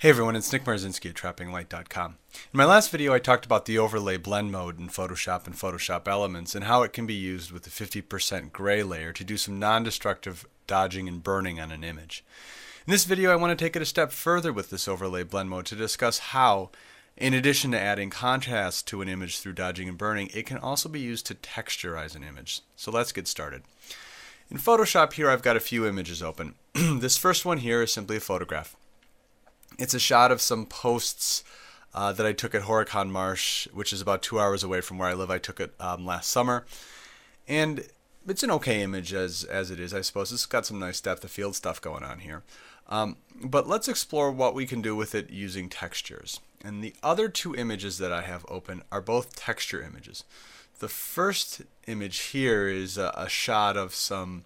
Hey everyone, it's Nick Marzinski at TrappingLight.com. In my last video I talked about the overlay blend mode in Photoshop and Photoshop Elements and how it can be used with the 50% gray layer to do some non-destructive dodging and burning on an image. In this video I want to take it a step further with this overlay blend mode to discuss how, in addition to adding contrast to an image through dodging and burning, it can also be used to texturize an image. So let's get started. In Photoshop here I've got a few images open. This first one here is simply a photograph. It's a shot of some posts that I took at Horicon Marsh, which is about 2 hours away from where I live. I took it last summer, and it's an okay image as it is, I suppose. It's got some nice depth of field stuff going on here. But let's explore what we can do with it using textures. And the other two images that I have open are both texture images. The first image here is a shot of some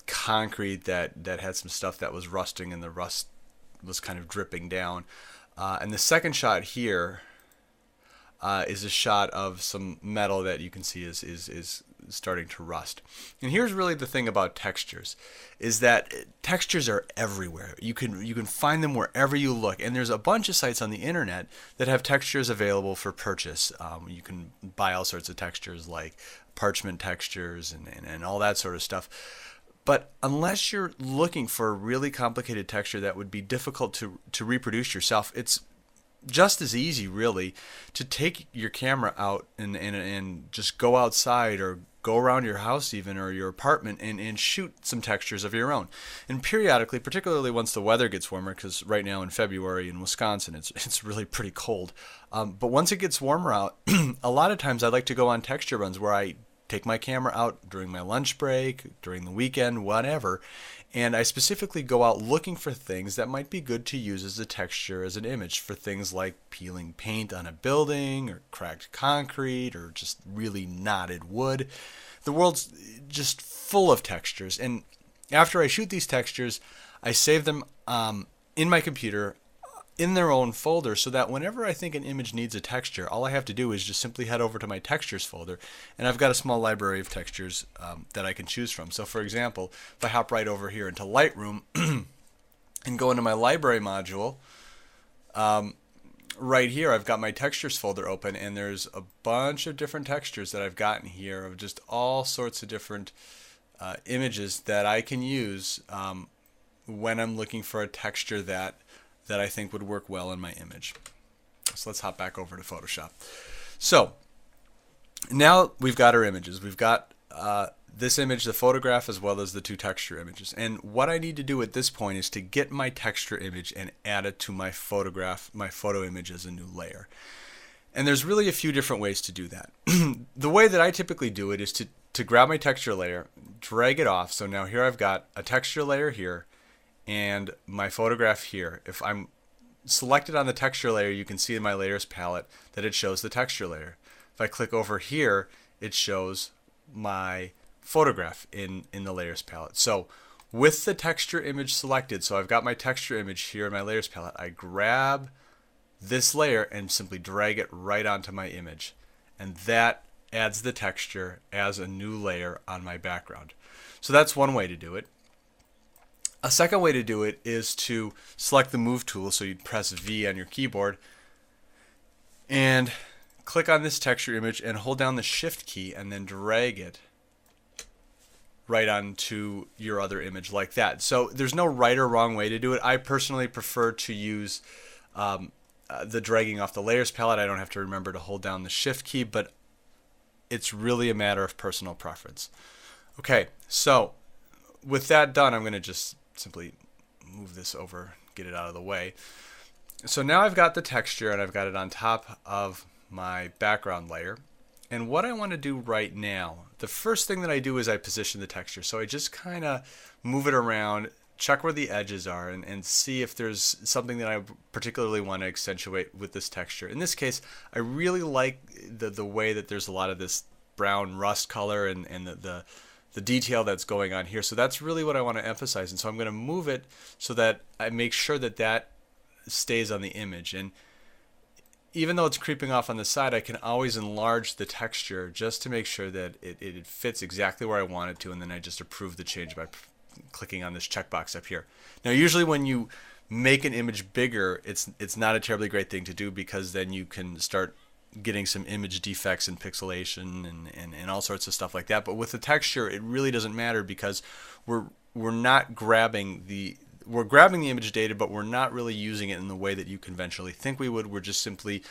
concrete that had some stuff that was rusting, and the rust was kind of dripping down. And the second shot here is a shot of some metal that you can see is starting to rust. And here's really the thing about textures, is that textures are everywhere. You can find them wherever you look, and there's a bunch of sites on the internet that have textures available for purchase. You can buy all sorts of textures like parchment textures and all that sort of stuff. But unless you're looking for a really complicated texture that would be difficult to reproduce yourself, it's just as easy, really, to take your camera out and just go outside or go around your house even, or your apartment, and shoot some textures of your own. And periodically, particularly once the weather gets warmer, because right now in February in Wisconsin it's really pretty cold. But once it gets warmer out, a lot of times I like to go on texture runs where I take my camera out during my lunch break, during the weekend, whatever, and I specifically go out looking for things that might be good to use as a texture, as an image, for things like peeling paint on a building, or cracked concrete, or just really knotted wood. The world's just full of textures, and after I shoot these textures, I save them in my computer in their own folder, so that whenever I think an image needs a texture, all I have to do is just simply head over to my textures folder, and I've got a small library of textures that I can choose from. So for example, if I hop right over here into Lightroom and go into my library module, right here I've got my textures folder open, and there's a bunch of different textures that I've gotten here of just all sorts of different images that I can use when I'm looking for a texture that I think would work well in my image. So let's hop back over to Photoshop. So now we've got our images. We've got this image, the photograph, as well as the two texture images. And what I need to do at this point is to get my texture image and add it to my photograph, my photo image, as a new layer. And there's really a few different ways to do that. The way that I typically do it is to grab my texture layer, drag it off. So now here I've got a texture layer here, and my photograph here. If I'm selected on the texture layer, you can see in my layers palette that it shows the texture layer. If I click over here, it shows my photograph in the layers palette. So with the texture image selected, so I've got my texture image here in my layers palette, I grab this layer and simply drag it right onto my image, and that adds the texture as a new layer on my background. So that's one way to do it. A second way to do it is to select the Move tool, so you'd press V on your keyboard and click on this texture image and hold down the Shift key and then drag it right onto your other image like that. So there's no right or wrong way to do it. I personally prefer to use the dragging off the layers palette. I don't have to remember to hold down the Shift key, but it's really a matter of personal preference. Okay, so with that done, I'm going to just simply move this over, get it out of the way. So now I've got the texture and I've got it on top of my background layer. And what I want to do right now, the first thing that I do is I position the texture. So I just kind of move it around, check where the edges are, and see if there's something that I particularly want to accentuate with this texture. In this case, I really like the way that there's a lot of this brown rust color and the detail that's going on here. So that's really what I want to emphasize. And so I'm going to move it so that I make sure that that stays on the image. And even though it's creeping off on the side, I can always enlarge the texture just to make sure that it fits exactly where I want it to. And then I just approve the change by clicking on this checkbox up here. Now usually when you make an image bigger, it's not a terribly great thing to do, because then you can start getting some image defects and pixelation and all sorts of stuff like that. But with the texture, it really doesn't matter, because we're not grabbing the image data, but we're not really using it in the way that you conventionally think we would. We're just simply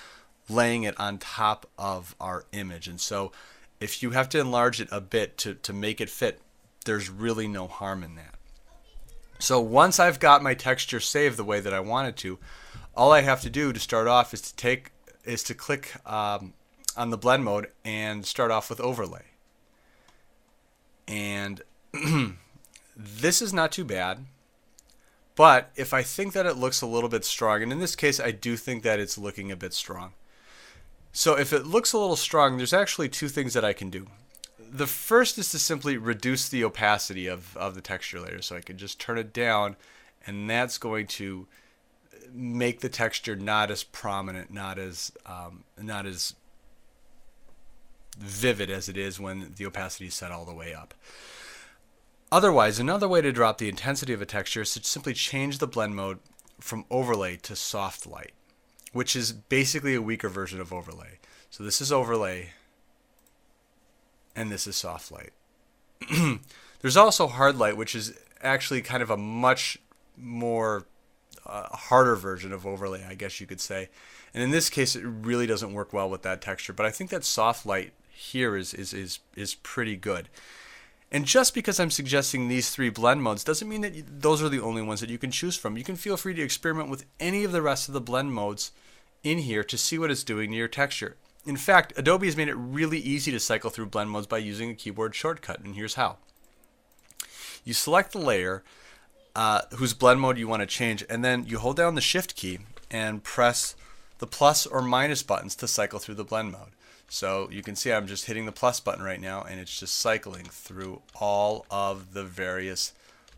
laying it on top of our image. And so if you have to enlarge it a bit to make it fit, there's really no harm in that. So once I've got my texture saved the way that I want it to, all I have to do to start off is to click on the blend mode and start off with overlay. And this is not too bad, but if I think that it looks a little bit strong, and in this case I do think that it's looking a bit strong. So if it looks a little strong, there's actually two things that I can do. The first is to simply reduce the opacity of the texture layer. So I can just turn it down, and that's going to make the texture not as prominent, not as vivid as it is when the opacity is set all the way up. Otherwise, another way to drop the intensity of a texture is to simply change the blend mode from overlay to soft light, which is basically a weaker version of overlay. So this is overlay, and this is soft light. There's also hard light, which is actually kind of a much more harder version of overlay, I guess you could say. And in this case, it really doesn't work well with that texture. But I think that soft light here is pretty good. And just because I'm suggesting these three blend modes doesn't mean that those are the only ones that you can choose from. You can feel free to experiment with any of the rest of the blend modes in here to see what it's doing to your texture. In fact, Adobe has made it really easy to cycle through blend modes by using a keyboard shortcut, and here's how. You select the layer whose blend mode you want to change, and then you hold down the Shift key and press the plus or minus buttons to cycle through the blend mode. So you can see I'm just hitting the plus button right now, and it's just cycling through all of the various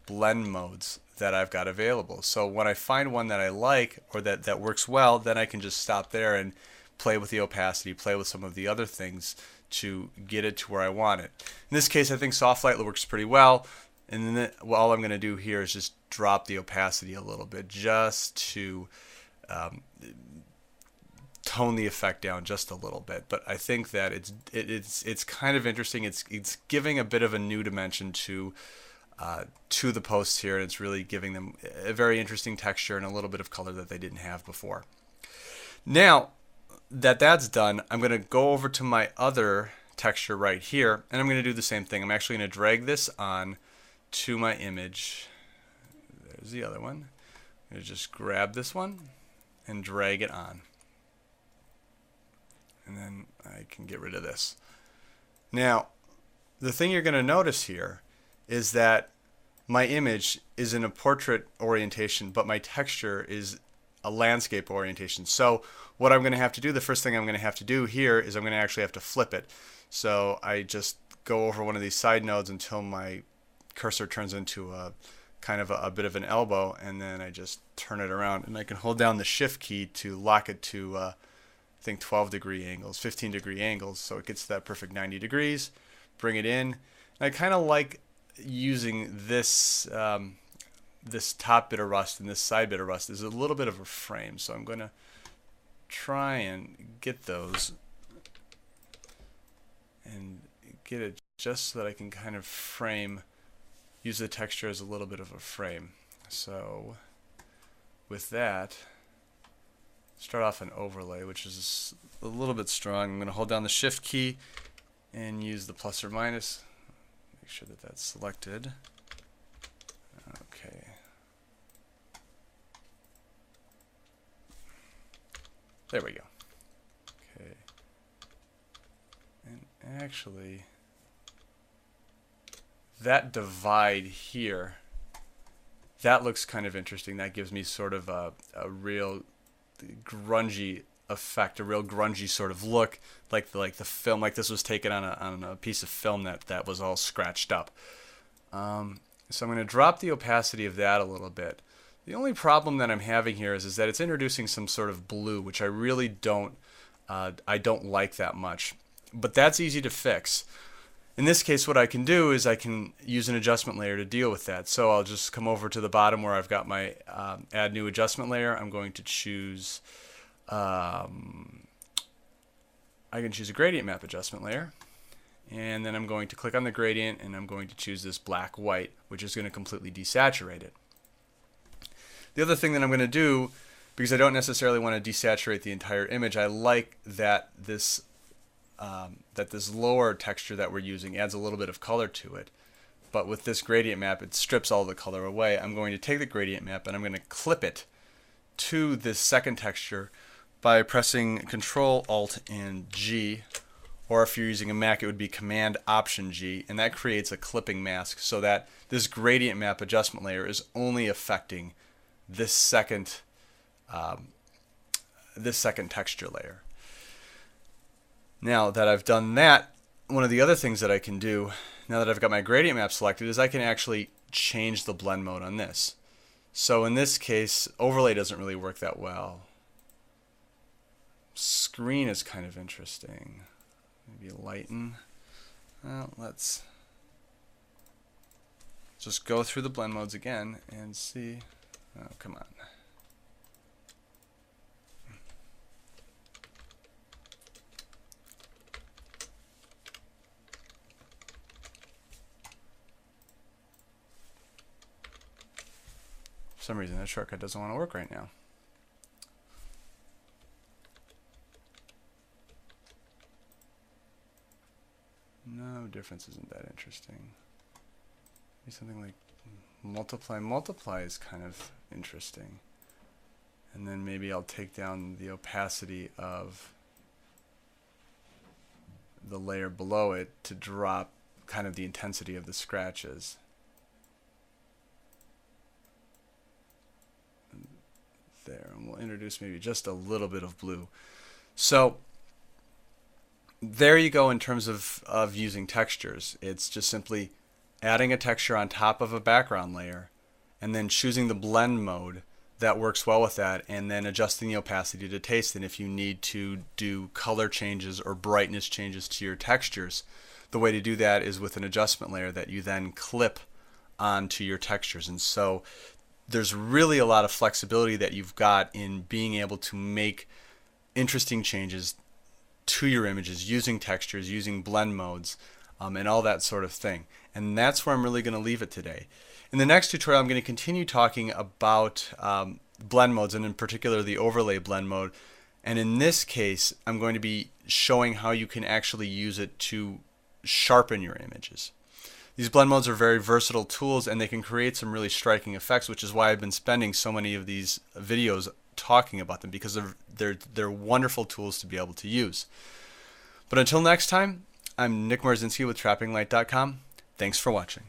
blend modes that I've got available. So when I find one that I like, or that works well, then I can just stop there and play with the opacity, play with some of the other things to get it to where I want it. In this case, I think soft light works pretty well, and then all I'm going to do here is just drop the opacity a little bit, just to tone the effect down just a little bit. But I think that it's kind of interesting. It's giving a bit of a new dimension to the posts here, and it's really giving them a very interesting texture and a little bit of color that they didn't have before. Now that that's done, I'm going to go over to my other texture right here, and I'm going to do the same thing. I'm actually going to drag this on to my image. There's the other one. I'm going to just grab this one and drag it on. And then I can get rid of this. Now, the thing you're going to notice here is that my image is in a portrait orientation, but my texture is a landscape orientation. So what I'm going to have to do, the first thing I'm going to have to do here is I'm going to actually have to flip it. So I just go over one of these side nodes until my cursor turns into a kind of a bit of an elbow, and then I just turn it around, and I can hold down the Shift key to lock it to I think 12-degree angles, 15-degree angles, so it gets to that perfect 90 degrees. Bring it in. And I kind of like using this this top bit of rust and this side bit of rust is a little bit of a frame, so I'm going to try and get those and get it just so that I can kind of frame, use the texture as a little bit of a frame. So with that, start off an overlay, which is a little bit strong. I'm going to hold down the Shift key and use the plus or minus. Make sure that that's selected. Okay. There we go. Okay. And actually, that divide here, that looks kind of interesting. That gives me sort of a real grungy effect, a real grungy sort of look, like the film, like this was taken on a piece of film that was all scratched up. So I'm going to drop the opacity of that a little bit. The only problem that I'm having here is that it's introducing some sort of blue, which I really don't like that much. But that's easy to fix. In this case, what I can do is I can use an adjustment layer to deal with that. So I'll just come over to the bottom where I've got my add new adjustment layer. I'm going to choose, I can choose a gradient map adjustment layer. And then I'm going to click on the gradient and I'm going to choose this black-white, which is going to completely desaturate it. The other thing that I'm going to do, because I don't necessarily want to desaturate the entire image, I like that this lower texture that we're using adds a little bit of color to it. But with this gradient map, it strips all the color away. I'm going to take the gradient map and I'm going to clip it to this second texture by pressing Control Alt and G, or if you're using a Mac, it would be Command Option G, and that creates a clipping mask so that this gradient map adjustment layer is only affecting this second texture layer. Now that I've done that, one of the other things that I can do, now that I've got my gradient map selected, is I can actually change the blend mode on this. So in this case, overlay doesn't really work that well. Screen is kind of interesting. Maybe lighten. Well, let's just go through the blend modes again and see. Oh, come on. For some reason that shortcut doesn't want to work right now. No, difference isn't that interesting. Maybe something like multiply. Multiply is kind of interesting. And then maybe I'll take down the opacity of the layer below it to drop kind of the intensity of the scratches. There, and we'll introduce maybe just a little bit of blue. So there you go in terms of using textures. It's just simply adding a texture on top of a background layer and then choosing the blend mode that works well with that, and then adjusting the opacity to taste. And if you need to do color changes or brightness changes to your textures, the way to do that is with an adjustment layer that you then clip onto your textures. And so there's really a lot of flexibility that you've got in being able to make interesting changes to your images using textures, using blend modes, and all that sort of thing. And that's where I'm really going to leave it today. In the next tutorial, I'm going to continue talking about blend modes, and in particular the overlay blend mode. And in this case, I'm going to be showing how you can actually use it to sharpen your images. These blend modes are very versatile tools, and they can create some really striking effects, which is why I've been spending so many of these videos talking about them, because they're wonderful tools to be able to use. But until next time, I'm Nick Marzinski with TrappingLight.com. Thanks for watching.